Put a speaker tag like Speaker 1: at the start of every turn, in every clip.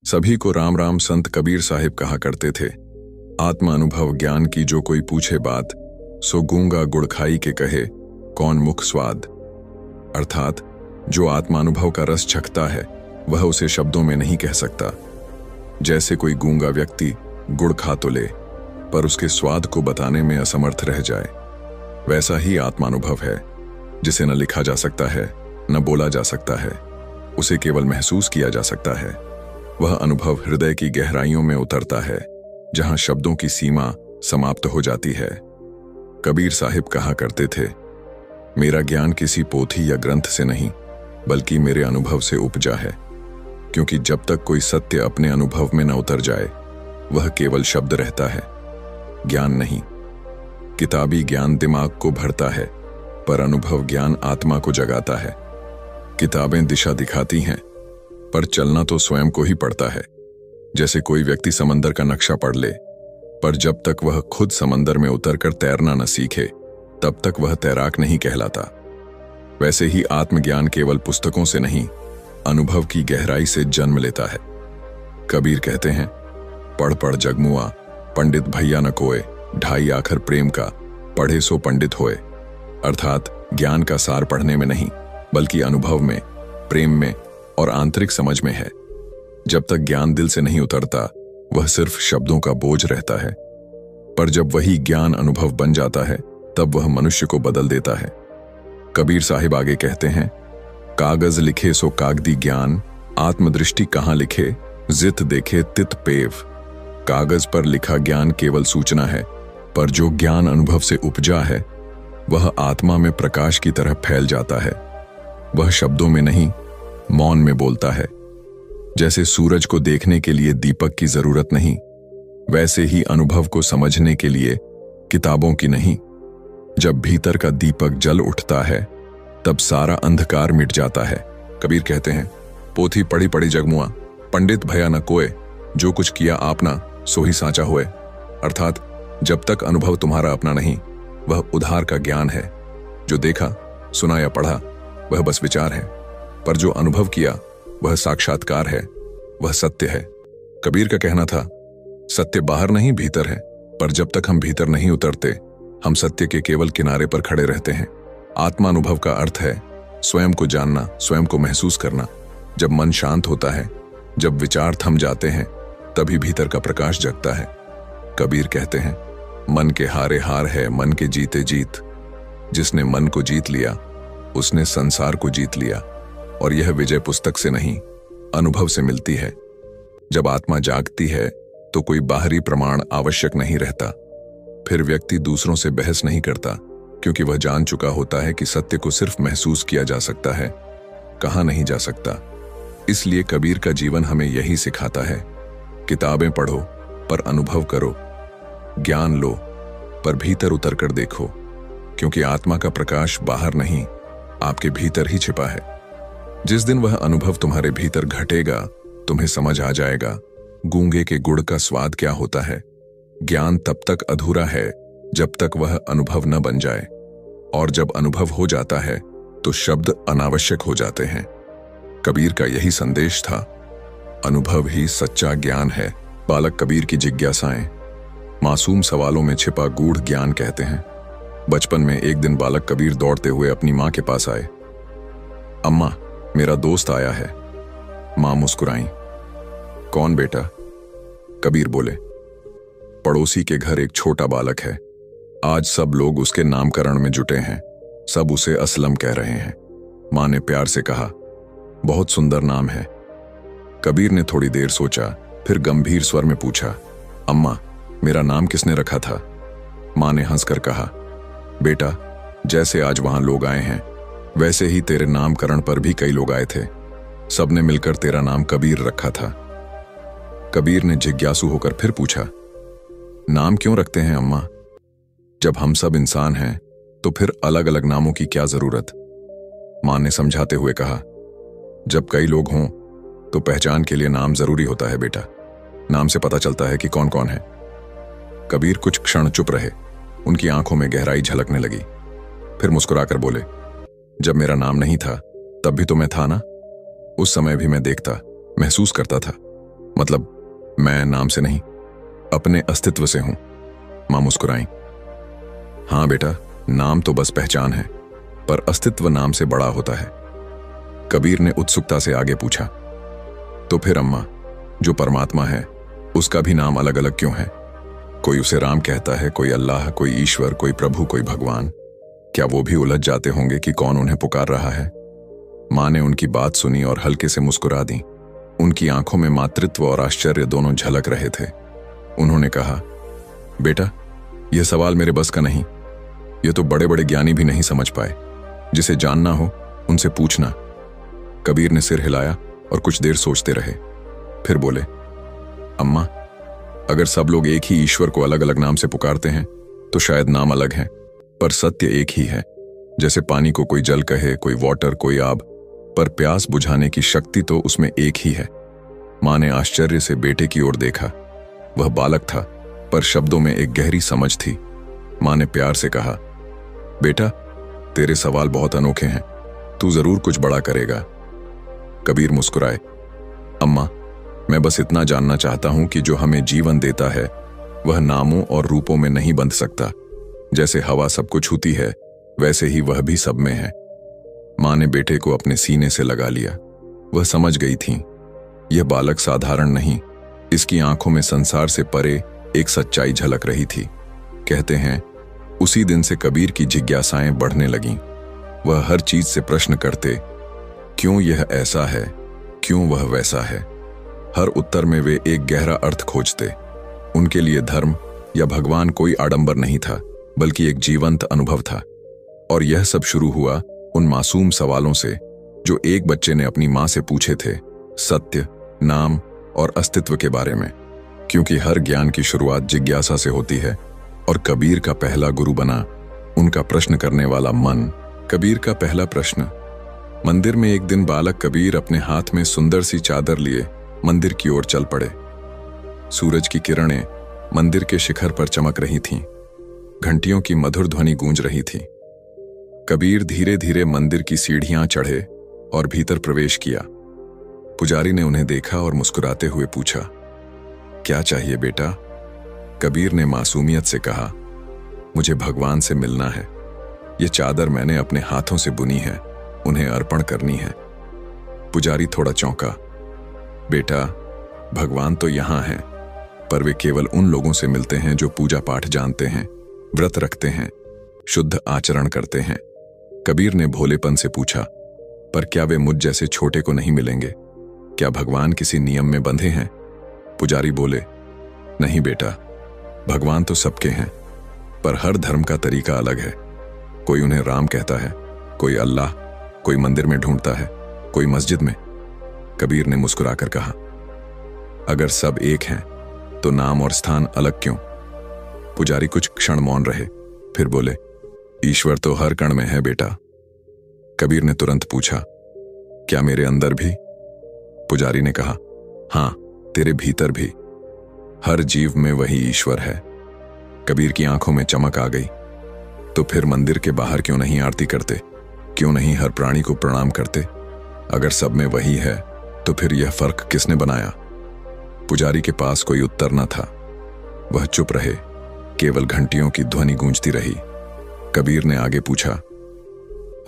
Speaker 1: सभी को राम राम। संत कबीर साहिब कहा करते थे, आत्म अनुभव ज्ञान की जो कोई पूछे बात, सो गूंगा गुड़ खाई के कहे कौन मुख स्वाद। अर्थात जो आत्मानुभव का रस चखता है वह उसे शब्दों में नहीं कह सकता। जैसे कोई गूंगा व्यक्ति गुड़ खा तो ले पर उसके स्वाद को बताने में असमर्थ रह जाए, वैसा ही आत्मानुभव है जिसे न लिखा जा सकता है न बोला जा सकता है, उसे केवल महसूस किया जा सकता है। वह अनुभव हृदय की गहराइयों में उतरता है जहां शब्दों की सीमा समाप्त हो जाती है। कबीर साहिब कहा करते थे, मेरा ज्ञान किसी पोथी या ग्रंथ से नहीं बल्कि मेरे अनुभव से उपजा है, क्योंकि जब तक कोई सत्य अपने अनुभव में न उतर जाए वह केवल शब्द रहता है, ज्ञान नहीं। किताबी ज्ञान दिमाग को भरता है पर अनुभव ज्ञान आत्मा को जगाता है। किताबें दिशा दिखाती हैं पर चलना तो स्वयं को ही पड़ता है। जैसे कोई व्यक्ति समंदर का नक्शा पढ़ ले पर जब तक वह खुद समंदर में उतरकर तैरना न सीखे तब तक वह तैराक नहीं कहलाता। वैसे ही आत्मज्ञान केवल पुस्तकों से नहीं, अनुभव की गहराई से जन्म लेता है। कबीर कहते हैं, पढ़ पढ़ जगमुआ पंडित भैया न कोय, ढाई आखर प्रेम का पढ़े सो पंडित होए। अर्थात ज्ञान का सार पढ़ने में नहीं बल्कि अनुभव में, प्रेम में और आंतरिक समझ में है। जब तक ज्ञान दिल से नहीं उतरता वह सिर्फ शब्दों का बोझ रहता है, पर जब वही ज्ञान अनुभव बन जाता है तब वह मनुष्य को बदल देता है। कबीर साहिब आगे कहते हैं, कागज लिखे सो कागदी ज्ञान, आत्मदृष्टि कहां लिखे जित देखे तित पेव। कागज पर लिखा ज्ञान केवल सूचना है, पर जो ज्ञान अनुभव से उपजा है वह आत्मा में प्रकाश की तरह फैल जाता है। वह शब्दों में नहीं, मौन में बोलता है। जैसे सूरज को देखने के लिए दीपक की जरूरत नहीं, वैसे ही अनुभव को समझने के लिए किताबों की नहीं। जब भीतर का दीपक जल उठता है तब सारा अंधकार मिट जाता है। कबीर कहते हैं, पोथी पढ़ी पढ़ी जगमुआ पंडित भया न कोय, जो कुछ किया आपना सो ही साचा होए। अर्थात जब तक अनुभव तुम्हारा अपना नहीं वह उधार का ज्ञान है। जो देखा सुना या पढ़ा वह बस विचार है, पर जो अनुभव किया वह साक्षात्कार है, वह सत्य है। कबीर का कहना था, सत्य बाहर नहीं भीतर है, पर जब तक हम भीतर नहीं उतरते हम सत्य के केवल किनारे पर खड़े रहते हैं। आत्मानुभव का अर्थ है स्वयं को जानना, स्वयं को महसूस करना। जब मन शांत होता है, जब विचार थम जाते हैं, तभी भीतर का प्रकाश जगता है। कबीर कहते हैं, मन के हारे हार है मन के जीते जीत। जिसने मन को जीत लिया उसने संसार को जीत लिया। और यह विजय पुस्तक से नहीं, अनुभव से मिलती है। जब आत्मा जागती है तो कोई बाहरी प्रमाण आवश्यक नहीं रहता। फिर व्यक्ति दूसरों से बहस नहीं करता, क्योंकि वह जान चुका होता है कि सत्य को सिर्फ महसूस किया जा सकता है, कहा नहीं जा सकता। इसलिए कबीर का जीवन हमें यही सिखाता है, किताबें पढ़ो पर अनुभव करो, ज्ञान लो पर भीतर उतर कर देखो, क्योंकि आत्मा का प्रकाश बाहर नहीं आपके भीतर ही छिपा है। जिस दिन वह अनुभव तुम्हारे भीतर घटेगा तुम्हें समझ आ जाएगा गूंगे के गुड़ का स्वाद क्या होता है। ज्ञान तब तक अधूरा है जब तक वह अनुभव न बन जाए, और जब अनुभव हो जाता है तो शब्द अनावश्यक हो जाते हैं। कबीर का यही संदेश था, अनुभव ही सच्चा ज्ञान है। बालक कबीर की जिज्ञासाएं मासूम सवालों में छिपा गूढ़ ज्ञान कहते हैं। बचपन में एक दिन बालक कबीर दौड़ते हुए अपनी मां के पास आए। अम्मा, मेरा दोस्त आया है। मां मुस्कुराई। कौन बेटा? कबीर बोले, पड़ोसी के घर एक छोटा बालक है। आज सब लोग उसके नामकरण में जुटे हैं। सब उसे असलम कह रहे हैं। मां ने प्यार से कहा, बहुत सुंदर नाम है। कबीर ने थोड़ी देर सोचा, फिर गंभीर स्वर में पूछा, अम्मा, मेरा नाम किसने रखा था? मां ने हंसकर कहा, बेटा, जैसे आज वहां लोग आए हैं वैसे ही तेरे नामकरण पर भी कई लोग आए थे। सबने मिलकर तेरा नाम कबीर रखा था। कबीर ने जिज्ञासु होकर फिर पूछा, नाम क्यों रखते हैं अम्मा? जब हम सब इंसान हैं तो फिर अलग अलग नामों की क्या जरूरत? मां ने समझाते हुए कहा, जब कई लोग हों तो पहचान के लिए नाम जरूरी होता है बेटा। नाम से पता चलता है कि कौन कौन है। कबीर कुछ क्षण चुप रहे। उनकी आंखों में गहराई झलकने लगी। फिर मुस्कुराकर बोले, जब मेरा नाम नहीं था तब भी तो मैं था ना। उस समय भी मैं देखता, महसूस करता था। मतलब मैं नाम से नहीं, अपने अस्तित्व से हूं। मां मुस्कुराई। हाँ बेटा, नाम तो बस पहचान है, पर अस्तित्व नाम से बड़ा होता है। कबीर ने उत्सुकता से आगे पूछा, तो फिर अम्मा, जो परमात्मा है उसका भी नाम अलग अलग क्यों है? कोई उसे राम कहता है, कोई अल्लाह, कोई ईश्वर, कोई प्रभु, कोई भगवान। क्या वो भी उलझ जाते होंगे कि कौन उन्हें पुकार रहा है? मां ने उनकी बात सुनी और हल्के से मुस्कुरा दी। उनकी आंखों में मातृत्व और आश्चर्य दोनों झलक रहे थे। उन्होंने कहा, बेटा, यह सवाल मेरे बस का नहीं। यह तो बड़े बड़े ज्ञानी भी नहीं समझ पाए। जिसे जानना हो उनसे पूछना। कबीर ने सिर हिलाया और कुछ देर सोचते रहे, फिर बोले, अम्मा, अगर सब लोग एक ही ईश्वर को अलग अलग नाम से पुकारते हैं तो शायद नाम अलग हैं, पर सत्य एक ही है। जैसे पानी को कोई जल कहे, कोई वाटर, कोई आब, पर प्यास बुझाने की शक्ति तो उसमें एक ही है। मां ने आश्चर्य से बेटे की ओर देखा। वह बालक था, पर शब्दों में एक गहरी समझ थी। मां ने प्यार से कहा, बेटा, तेरे सवाल बहुत अनोखे हैं, तू जरूर कुछ बड़ा करेगा। कबीर मुस्कुराए। अम्मा, मैं बस इतना जानना चाहता हूं कि जो हमें जीवन देता है वह नामों और रूपों में नहीं बंध सकता। जैसे हवा सबको छूती है, वैसे ही वह भी सब में है। मां ने बेटे को अपने सीने से लगा लिया। वह समझ गई थी, यह बालक साधारण नहीं, इसकी आंखों में संसार से परे एक सच्चाई झलक रही थी। कहते हैं, उसी दिन से कबीर की जिज्ञासाएं बढ़ने लगीं। वह हर चीज से प्रश्न करते, क्यों यह ऐसा है, क्यों वह वैसा है। हर उत्तर में वे एक गहरा अर्थ खोजते। उनके लिए धर्म या भगवान कोई आडंबर नहीं था, बल्कि एक जीवंत अनुभव था। और यह सब शुरू हुआ उन मासूम सवालों से जो एक बच्चे ने अपनी मां से पूछे थे, सत्य, नाम और अस्तित्व के बारे में। क्योंकि हर ज्ञान की शुरुआत जिज्ञासा से होती है, और कबीर का पहला गुरु बना उनका प्रश्न करने वाला मन। कबीर का पहला प्रश्न। मंदिर में एक दिन बालक कबीर अपने हाथ में सुंदर सी चादर लिए मंदिर की ओर चल पड़े। सूरज की किरणें मंदिर के शिखर पर चमक रही थीं। घंटियों की मधुर ध्वनि गूंज रही थी। कबीर धीरे धीरे मंदिर की सीढ़ियां चढ़े और भीतर प्रवेश किया। पुजारी ने उन्हें देखा और मुस्कुराते हुए पूछा, क्या चाहिए बेटा? कबीर ने मासूमियत से कहा, मुझे भगवान से मिलना है। ये चादर मैंने अपने हाथों से बुनी है, उन्हें अर्पण करनी है। पुजारी थोड़ा चौंका। बेटा, भगवान तो यहां हैं, पर वे केवल उन लोगों से मिलते हैं जो पूजा पाठ जानते हैं, व्रत रखते हैं, शुद्ध आचरण करते हैं। कबीर ने भोलेपन से पूछा, पर क्या वे मुझ जैसे छोटे को नहीं मिलेंगे? क्या भगवान किसी नियम में बंधे हैं? पुजारी बोले, नहीं बेटा, भगवान तो सबके हैं, पर हर धर्म का तरीका अलग है। कोई उन्हें राम कहता है, कोई अल्लाह, कोई मंदिर में ढूंढता है, कोई मस्जिद में। कबीर ने मुस्कुराकर कहा, अगर सब एक हैं तो नाम और स्थान अलग क्यों? पुजारी कुछ क्षण मौन रहे, फिर बोले, ईश्वर तो हर कण में है बेटा। कबीर ने तुरंत पूछा, क्या मेरे अंदर भी? पुजारी ने कहा, हां, तेरे भीतर भी। हर जीव में वही ईश्वर है। कबीर की आंखों में चमक आ गई। तो फिर मंदिर के बाहर क्यों नहीं आरती करते? क्यों नहीं हर प्राणी को प्रणाम करते? अगर सब में वही है तो फिर यह फर्क किसने बनाया? पुजारी के पास कोई उत्तर न था। वह चुप रहे, केवल घंटियों की ध्वनि गूंजती रही। कबीर ने आगे पूछा,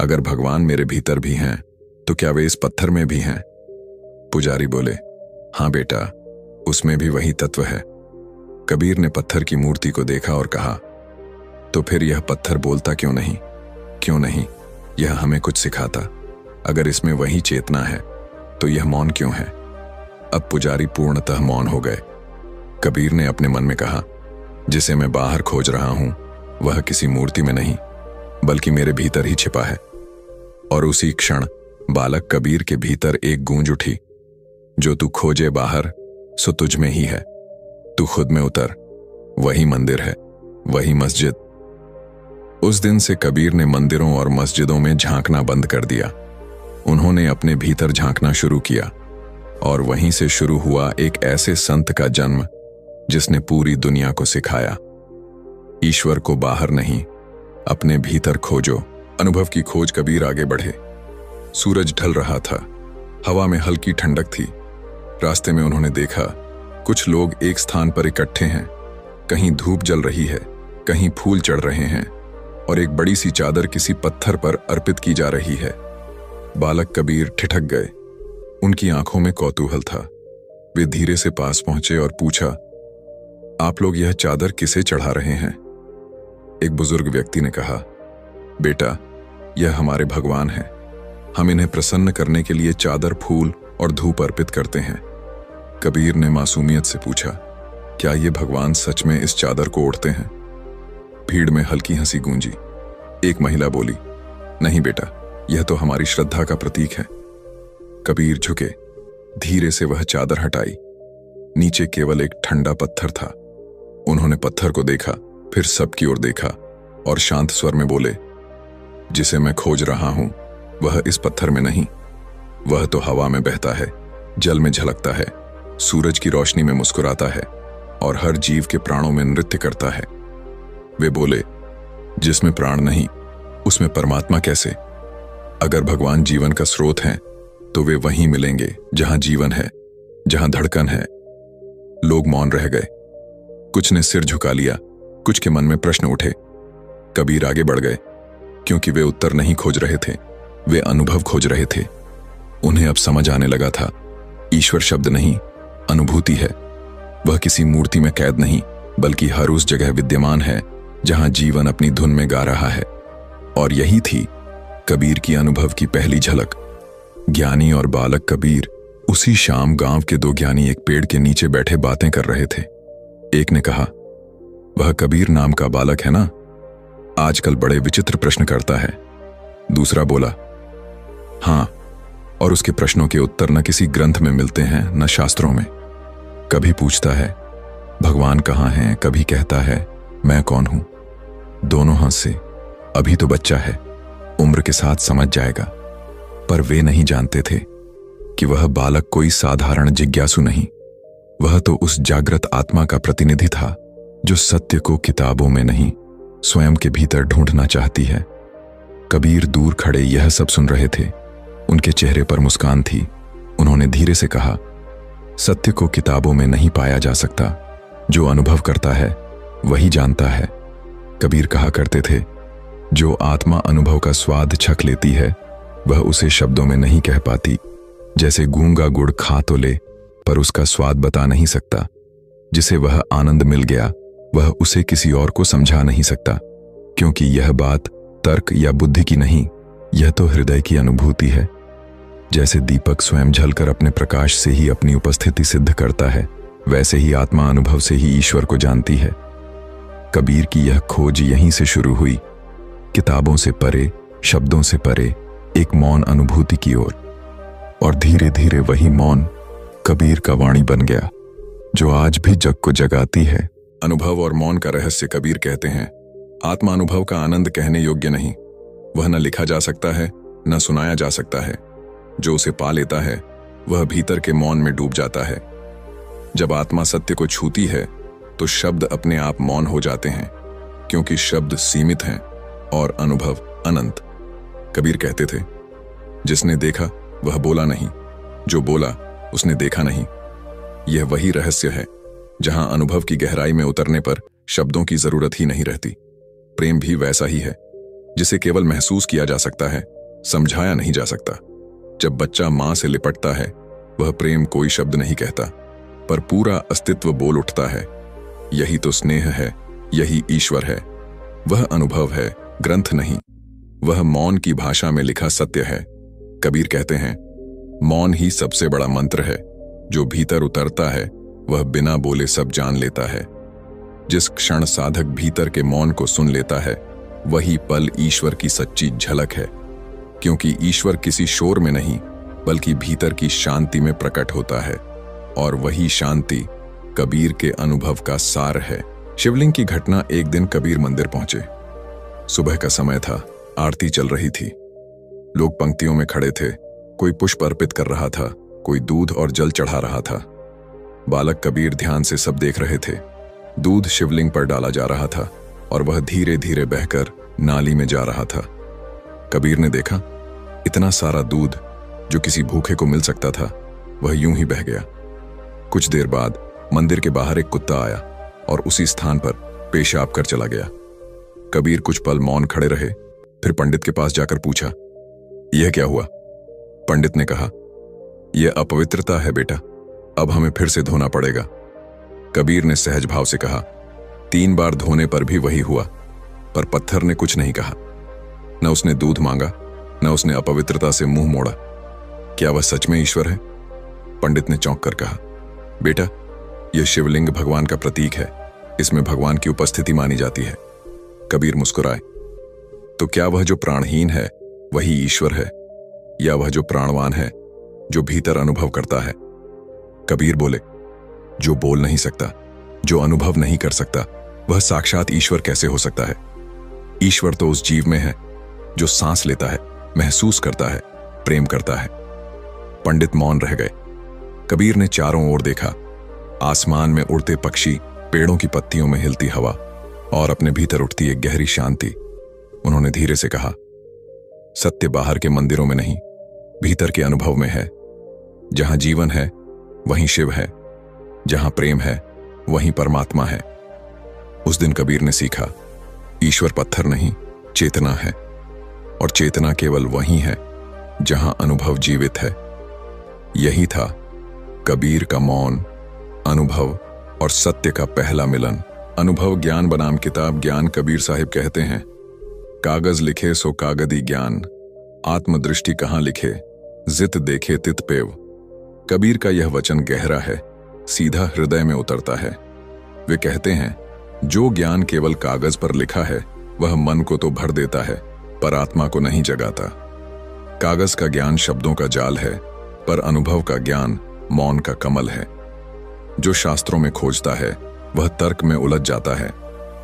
Speaker 1: अगर भगवान मेरे भीतर भी हैं तो क्या वे इस पत्थर में भी हैं? पुजारी बोले, हां बेटा, उसमें भी वही तत्व है। कबीर ने पत्थर की मूर्ति को देखा और कहा, तो फिर यह पत्थर बोलता क्यों नहीं? क्यों नहीं? यह हमें कुछ सिखाता। अगर इसमें वही चेतना है तो यह मौन क्यों है? अब पुजारी पूर्णतः मौन हो गए। कबीर ने अपने मन में कहा, जिसे मैं बाहर खोज रहा हूं वह किसी मूर्ति में नहीं, बल्कि मेरे भीतर ही छिपा है। और उसी क्षण बालक कबीर के भीतर एक गूंज उठी, जो तू खोजे बाहर सो तुझ में ही है। तू खुद में उतर, वही मंदिर है, वही मस्जिद। उस दिन से कबीर ने मंदिरों और मस्जिदों में झांकना बंद कर दिया। उन्होंने अपने भीतर झांकना शुरू किया, और वहीं से शुरू हुआ एक ऐसे संत का जन्म जिसने पूरी दुनिया को सिखाया, ईश्वर को बाहर नहीं, अपने भीतर खोजो। अनुभव की खोज कबीर आगे बढ़े। सूरज ढल रहा था, हवा में हल्की ठंडक थी, रास्ते में उन्होंने देखा कुछ लोग एक स्थान पर इकट्ठे हैं। कहीं धूप जल रही है, कहीं फूल चढ़ रहे हैं और एक बड़ी सी चादर किसी पत्थर पर अर्पित की जा रही है। बालक कबीर ठिठक गए। उनकी आंखों में कौतूहल था। वे धीरे से पास पहुंचे और पूछा, आप लोग यह चादर किसे चढ़ा रहे हैं? एक बुजुर्ग व्यक्ति ने कहा, बेटा, यह हमारे भगवान हैं। हम इन्हें प्रसन्न करने के लिए चादर, फूल और धूप अर्पित करते हैं। कबीर ने मासूमियत से पूछा, क्या ये भगवान सच में इस चादर को ओढ़ते हैं? भीड़ में हल्की हंसी गूंजी। एक महिला बोली, नहीं बेटा, यह तो हमारी श्रद्धा का प्रतीक है। कबीर झुके, धीरे से वह चादर हटाई। नीचे केवल एक ठंडा पत्थर था। उन्होंने पत्थर को देखा, फिर सबकी ओर देखा और शांत स्वर में बोले, जिसे मैं खोज रहा हूं वह इस पत्थर में नहीं, वह तो हवा में बहता है, जल में झलकता है, सूरज की रोशनी में मुस्कुराता है और हर जीव के प्राणों में नृत्य करता है। वे बोले, जिसमें प्राण नहीं उसमें परमात्मा कैसे? अगर भगवान जीवन का स्रोत हैं तो वे वहीं मिलेंगे जहां जीवन है, जहां धड़कन है। लोग मौन रह गए। कुछ ने सिर झुका लिया, कुछ के मन में प्रश्न उठे। कबीर आगे बढ़ गए, क्योंकि वे उत्तर नहीं खोज रहे थे, वे अनुभव खोज रहे थे। उन्हें अब समझ आने लगा था, ईश्वर शब्द नहीं, अनुभूति है। वह किसी मूर्ति में कैद नहीं, बल्कि हर उस जगह विद्यमान है जहां जीवन अपनी धुन में गा रहा है। और यही थी कबीर की अनुभव की पहली झलक। ज्ञानी और बालक कबीर उसी शाम गांव के दो ज्ञानी एक पेड़ के नीचे बैठे बातें कर रहे थे। एक ने कहा, वह कबीर नाम का बालक है ना, आजकल बड़े विचित्र प्रश्न करता है। दूसरा बोला, हां, और उसके प्रश्नों के उत्तर न किसी ग्रंथ में मिलते हैं न शास्त्रों में। कभी पूछता है भगवान कहाँ हैं, कभी कहता है मैं कौन हूं। दोनों हंसे। अभी तो बच्चा है, उम्र के साथ समझ जाएगा। पर वे नहीं जानते थे कि वह बालक कोई साधारण जिज्ञासु नहीं, वह तो उस जागृत आत्मा का प्रतिनिधि था जो सत्य को किताबों में नहीं, स्वयं के भीतर ढूंढना चाहती है। कबीर दूर खड़े यह सब सुन रहे थे। उनके चेहरे पर मुस्कान थी। उन्होंने धीरे से कहा, सत्य को किताबों में नहीं पाया जा सकता, जो अनुभव करता है वही जानता है। कबीर कहा करते थे, जो आत्मा अनुभव का स्वाद छक लेती है वह उसे शब्दों में नहीं कह पाती। जैसे गूंगा गुड़ खा तो ले पर उसका स्वाद बता नहीं सकता। जिसे वह आनंद मिल गया वह उसे किसी और को समझा नहीं सकता, क्योंकि यह बात तर्क या बुद्धि की नहीं, यह तो हृदय की अनुभूति है। जैसे दीपक स्वयं जलकर अपने प्रकाश से ही अपनी उपस्थिति सिद्ध करता है, वैसे ही आत्मा अनुभव से ही ईश्वर को जानती है। कबीर की यह खोज यहीं से शुरू हुई, किताबों से परे, शब्दों से परे, एक मौन अनुभूति की ओर। और धीरे धीरे वही मौन कबीर का वाणी बन गया, जो आज भी जग को जगाती है। अनुभव और मौन का रहस्य कबीर कहते हैं, आत्मा अनुभव का आनंद कहने योग्य नहीं। वह न लिखा जा सकता है, न सुनाया जा सकता है। जो उसे पा लेता है वह भीतर के मौन में डूब जाता है। जब आत्मा सत्य को छूती है तो शब्द अपने आप मौन हो जाते हैं, क्योंकि शब्द सीमित हैं और अनुभव अनंत। कबीर कहते थे, जिसने देखा वह बोला नहीं, जो बोला उसने देखा नहीं। यह वही रहस्य है जहां अनुभव की गहराई में उतरने पर शब्दों की जरूरत ही नहीं रहती। प्रेम भी वैसा ही है, जिसे केवल महसूस किया जा सकता है, समझाया नहीं जा सकता। जब बच्चा मां से लिपटता है वह प्रेम कोई शब्द नहीं कहता, पर पूरा अस्तित्व बोल उठता है। यही तो स्नेह है, यही ईश्वर है। वह अनुभव है, ग्रंथ नहीं। वह मौन की भाषा में लिखा सत्य है। कबीर कहते हैं, मौन ही सबसे बड़ा मंत्र है। जो भीतर उतरता है वह बिना बोले सब जान लेता है। जिस क्षण साधक भीतर के मौन को सुन लेता है वही पल ईश्वर की सच्ची झलक है, क्योंकि ईश्वर किसी शोर में नहीं बल्कि भीतर की शांति में प्रकट होता है। और वही शांति कबीर के अनुभव का सार है। शिवलिंग की घटना। एक दिन कबीर मंदिर पहुंचे। सुबह का समय था, आरती चल रही थी। लोग पंक्तियों में खड़े थे। कोई पुष्प अर्पित कर रहा था, कोई दूध और जल चढ़ा रहा था। बालक कबीर ध्यान से सब देख रहे थे। दूध शिवलिंग पर डाला जा रहा था और वह धीरे धीरे बहकर नाली में जा रहा था। कबीर ने देखा, इतना सारा दूध जो किसी भूखे को मिल सकता था वह यूं ही बह गया। कुछ देर बाद मंदिर के बाहर एक कुत्ता आया और उसी स्थान पर पेशाब कर चला गया। कबीर कुछ पल मौन खड़े रहे, फिर पंडित के पास जाकर पूछा, यह क्या हुआ? पंडित ने कहा, यह अपवित्रता है बेटा, अब हमें फिर से धोना पड़ेगा। कबीर ने सहज भाव से कहा, 3 बार धोने पर भी वही हुआ। पर पत्थर ने कुछ नहीं कहा। न उसने दूध मांगा, न उसने अपवित्रता से मुंह मोड़ा। क्या वह सच में ईश्वर है? पंडित ने चौंक कर कहा, बेटा, यह शिवलिंग भगवान का प्रतीक है, इसमें भगवान की उपस्थिति मानी जाती है। कबीर मुस्कुराए, तो क्या वह जो प्राणहीन है वही ईश्वर है, या वह जो प्राणवान है, जो भीतर अनुभव करता है? कबीर बोले, जो बोल नहीं सकता, जो अनुभव नहीं कर सकता, वह साक्षात ईश्वर कैसे हो सकता है? ईश्वर तो उस जीव में है जो सांस लेता है, महसूस करता है, प्रेम करता है। पंडित मौन रह गए। कबीर ने चारों ओर देखा, आसमान में उड़ते पक्षी, पेड़ों की पत्तियों में हिलती हवा और अपने भीतर उठती एक गहरी शांति। उन्होंने धीरे से कहा, सत्य बाहर के मंदिरों में नहीं, भीतर के अनुभव में है। जहां जीवन है वहीं शिव है, जहां प्रेम है वहीं परमात्मा है। उस दिन कबीर ने सीखा, ईश्वर पत्थर नहीं, चेतना है, और चेतना केवल वहीं है जहां अनुभव जीवित है। यही था कबीर का मौन, अनुभव और सत्य का पहला मिलन। अनुभव ज्ञान बनाम किताब ज्ञान। कबीर साहिब कहते हैं, कागज लिखे सो कागदी ज्ञान, आत्मदृष्टि कहां लिखे, जित देखे तित पेव। कबीर का यह वचन गहरा है, सीधा हृदय में उतरता है। वे कहते हैं, जो ज्ञान केवल कागज पर लिखा है वह मन को तो भर देता है पर आत्मा को नहीं जगाता। कागज का ज्ञान शब्दों का जाल है, पर अनुभव का ज्ञान मौन का कमल है। जो शास्त्रों में खोजता है वह तर्क में उलझ जाता है,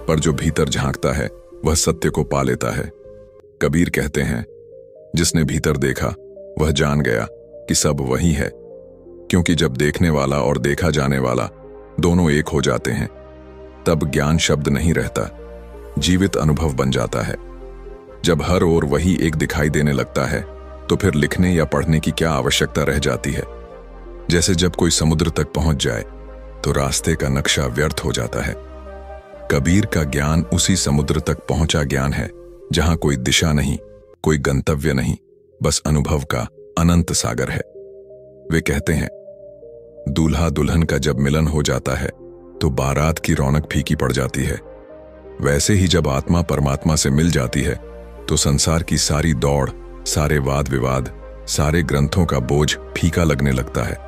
Speaker 1: पर जो भीतर झांकता है वह सत्य को पा लेता है। कबीर कहते हैं, जिसने भीतर देखा वह जान गया कि सब वही है, क्योंकि जब देखने वाला और देखा जाने वाला दोनों एक हो जाते हैं, तब ज्ञान शब्द नहीं रहता, जीवित अनुभव बन जाता है। जब हर ओर वही एक दिखाई देने लगता है, तो फिर लिखने या पढ़ने की क्या आवश्यकता रह जाती है। जैसे जब कोई समुद्र तक पहुंच जाए तो रास्ते का नक्शा व्यर्थ हो जाता है। कबीर का ज्ञान उसी समुद्र तक पहुंचा ज्ञान है, जहां कोई दिशा नहीं, कोई गंतव्य नहीं, बस अनुभव का अनंत सागर है। वे कहते हैं, दूल्हा दुल्हन का जब मिलन हो जाता है तो बारात की रौनक फीकी पड़ जाती है। वैसे ही जब आत्मा परमात्मा से मिल जाती है तो संसार की सारी दौड़, सारे वाद विवाद, सारे ग्रंथों का बोझ फीका लगने लगता है।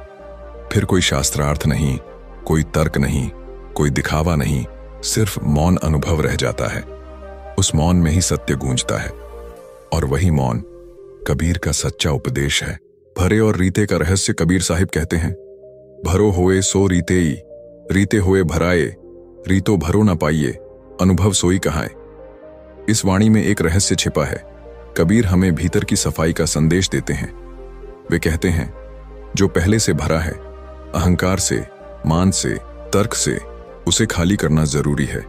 Speaker 1: फिर कोई शास्त्रार्थ नहीं, कोई तर्क नहीं, कोई दिखावा नहीं, सिर्फ मौन अनुभव रह जाता है। उस मौन में ही सत्य गूंजता है, और वही मौन कबीर का सच्चा उपदेश है। भरे और रीते का रहस्य। कबीर साहिब कहते हैं, भरो होए सो रीतेई, रीते होए भराए, रीतो भरो न पाइए, अनुभव सोई कहाए। इस वाणी में एक रहस्य छिपा है। कबीर हमें भीतर की सफाई का संदेश देते हैं। वे कहते हैं, जो पहले से भरा है, अहंकार से, मान से, तर्क से, उसे खाली करना जरूरी है,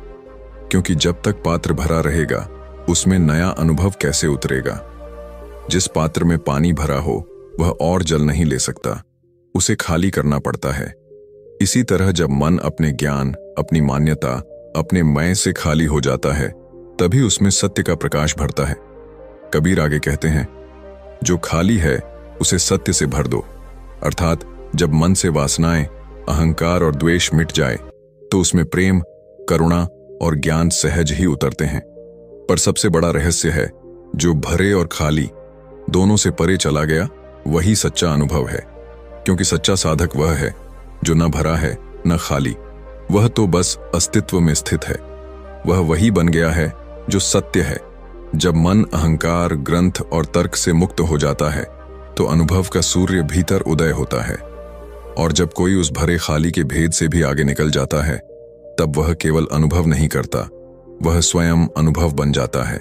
Speaker 1: क्योंकि जब तक पात्र भरा रहेगा उसमें नया अनुभव कैसे उतरेगा। जिस पात्र में पानी भरा हो वह और जल नहीं ले सकता, उसे खाली करना पड़ता है। इसी तरह जब मन अपने ज्ञान, अपनी मान्यता, अपने मैं से खाली हो जाता है, तभी उसमें सत्य का प्रकाश भरता है। कबीर आगे कहते हैं, जो खाली है उसे सत्य से भर दो। अर्थात जब मन से वासनाएं, अहंकार और द्वेष मिट जाए तो उसमें प्रेम, करुणा और ज्ञान सहज ही उतरते हैं। पर सबसे बड़ा रहस्य है, जो भरे और खाली दोनों से परे चला गया वही सच्चा अनुभव है। क्योंकि सच्चा साधक वह है जो न भरा है न खाली, वह तो बस अस्तित्व में स्थित है। वह वही बन गया है जो सत्य है। जब मन अहंकार, ग्रंथ और तर्क से मुक्त हो जाता है तो अनुभव का सूर्य भीतर उदय होता है। और जब कोई उस भरे खाली के भेद से भी आगे निकल जाता है, तब वह केवल अनुभव नहीं करता, वह स्वयं अनुभव बन जाता है।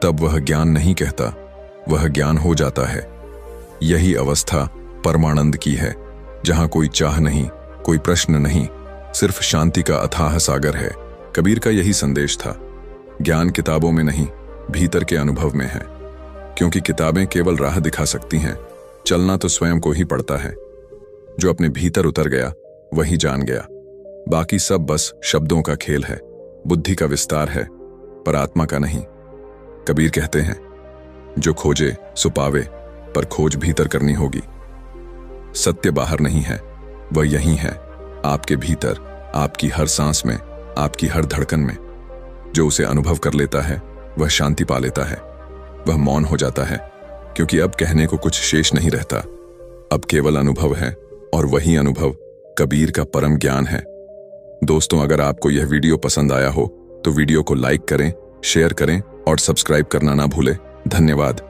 Speaker 1: तब वह ज्ञान नहीं कहता, वह ज्ञान हो जाता है। यही अवस्था परमानंद की है, जहां कोई चाह नहीं, कोई प्रश्न नहीं, सिर्फ शांति का अथाह सागर है। कबीर का यही संदेश था। ज्ञान किताबों में नहीं, भीतर के अनुभव में है। क्योंकि किताबें केवल राह दिखा सकती हैं, चलना तो स्वयं को ही पड़ता है। जो अपने भीतर उतर गया वही जान गया। बाकी सब बस शब्दों का खेल है, बुद्धि का विस्तार है, पर आत्मा का नहीं। कबीर कहते हैं, जो खोजे सो पावे, पर खोज भीतर करनी होगी। सत्य बाहर नहीं है, वह यहीं है, आपके भीतर, आपकी हर सांस में, आपकी हर धड़कन में। जो उसे अनुभव कर लेता है वह शांति पा लेता है, वह मौन हो जाता है, क्योंकि अब कहने को कुछ शेष नहीं रहता। अब केवल अनुभव है, और वही अनुभव कबीर का परम ज्ञान है। दोस्तों, अगर आपको यह वीडियो पसंद आया हो तो वीडियो को लाइक करें, शेयर करें और सब्सक्राइब करना ना भूलें। धन्यवाद।